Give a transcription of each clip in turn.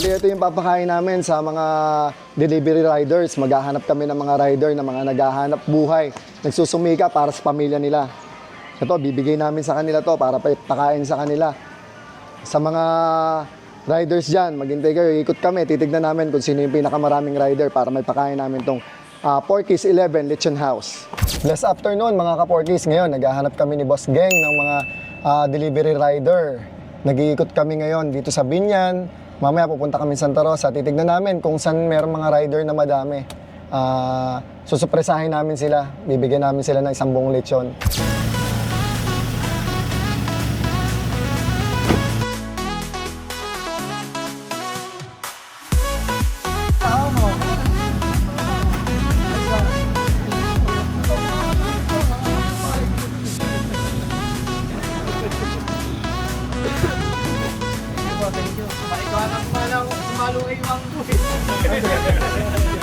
Bali, ito yung papakain namin sa mga delivery riders. Maghahanap kami ng mga rider na mga naghahanap buhay, nagsusumika para sa pamilya nila. Ito, bibigay namin sa kanila to para pakain sa kanila. Sa mga riders dyan, maghintay kayo, ikot kami, titignan namin kung sino yung pinakamaraming rider para may pakain namin tong Porky's 11 Lechon House. Blessed afternoon mga ka-Porky's. Ngayon, naghahanap kami ni Boss Geng ng mga delivery rider. Nag-iikot kami ngayon dito sa Binyan. Mamaya pupunta kami Santa Rosa. Titignan namin kung saan meron mga rider na madami. Susupresahin namin sila. Bibigyan namin sila ng 1 buong lechon.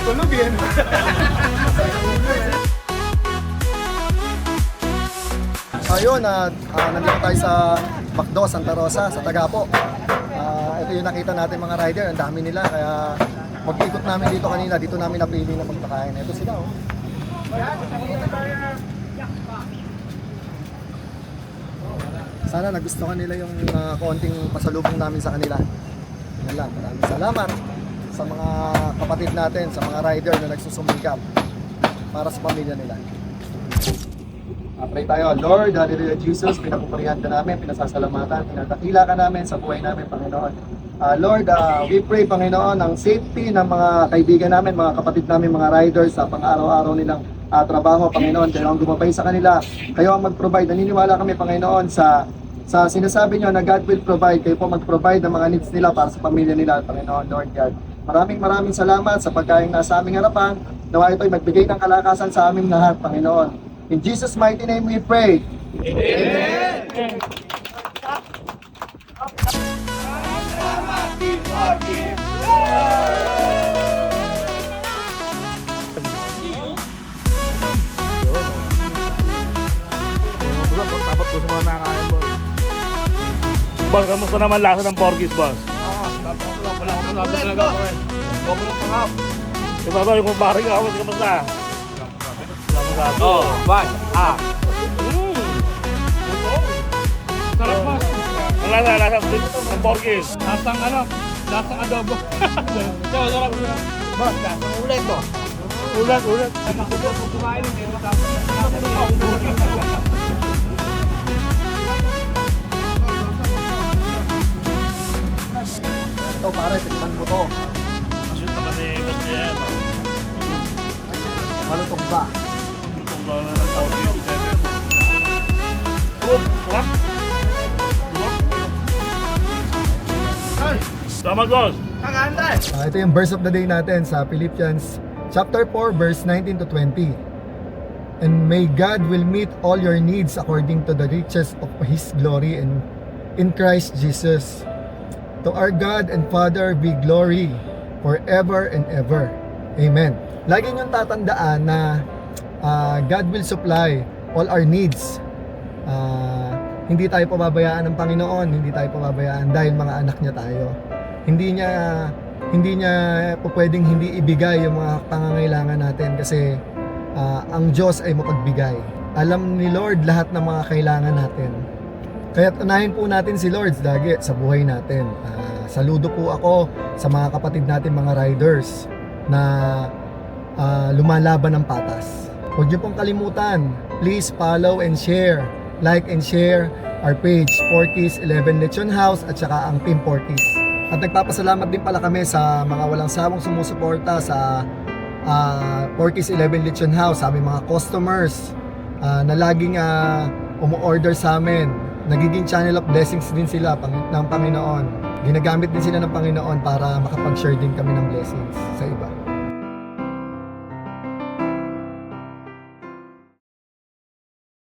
Tulog yan. Ayun, nandito tayo sa Macdo, Santa Rosa, sa Tagapo. Ito yung nakita natin mga rider, ang dami nila. Kaya mag-ikot namin dito kanina, dito namin napili na magpakain. Ito sila, oh. Sana nagustuhan nila yung konting pasalubong namin sa kanila. Yan lang, maraming salamat sa mga kapatid natin, sa mga rider na nagsusumikap para sa pamilya nila. Pray tayo. Lord, hallelujah Jesus, pinapupurihan ka namin, pinasasalamatan, pinatakila ka namin sa buhay namin, Panginoon. Lord, we pray, Panginoon, ang safety ng mga kaibigan namin, mga kapatid namin, mga riders sa pang-araw-araw nilang trabaho, Panginoon. Kayo ang gumabay sa kanila, kayo ang mag-provide. Naniniwala kami, Panginoon, sa sinasabi nyo na God will provide. Kayo po mag-provide ng mga needs nila para sa pamilya nila, Panginoon, Lord God. Maraming salamat sa pagkain nasa aming harapan. Nawa ito'y magbigay ng kalakasan sa aming lahat, Panginoon. In Jesus' mighty name we pray. Amen! Tapos ko sa mga nakakain, boss. Boss, kamusta naman lasa ng Porky's, boss? Wala akong masabi talaga ako eh. Huwag mo lang pangap. Diba ba, yung kumpare ka, kamusta? Oh, bye. Sarap, boss. Ang lasa ng Porky's. Lasang adobo. Sarap. Boss, lasang ulit mo. Ulat. Kumain hindi mo Ito, pare, tikman mo to. Shoot naman ni boss niya yan. Malutong ba? Itong na ng Porky's 7. What? Tama, boss. Ito yung verse of the day natin sa Philippians chapter 4 verse 19 to 20. And may God will meet all your needs according to the riches of His glory and in Christ Jesus. To our God and Father be glory forever and ever. Amen. Lagi niyong tatandaan na God will supply all our needs. Hindi tayo pababayaan ng Panginoon, hindi tayo pababayaan dahil mga anak niya tayo. Hindi niya pwedeng hindi ibigay yung mga pangangailangan natin kasi ang Diyos ay mapagbigay. Alam ni Lord lahat ng mga kailangan natin. Kaya unahin po natin si Lord lagi sa buhay natin. Saludo po ako sa mga kapatid natin mga riders na lumalaban ng patas. Huwag niyo pong kalimutan, please follow and share, like and share our page, Porky's 11 Lechon House at saka ang Team Porky's. At nagpapasalamat din pala kami sa mga walang sawang sumusuporta sa Porky's 11 Lechon House, sa aming mga customers na laging umu-order sa amin. Nagiging channel of blessings din sila ng Panginoon. Ginagamit din sila ng Panginoon para makapag-share din kami ng blessings sa iba.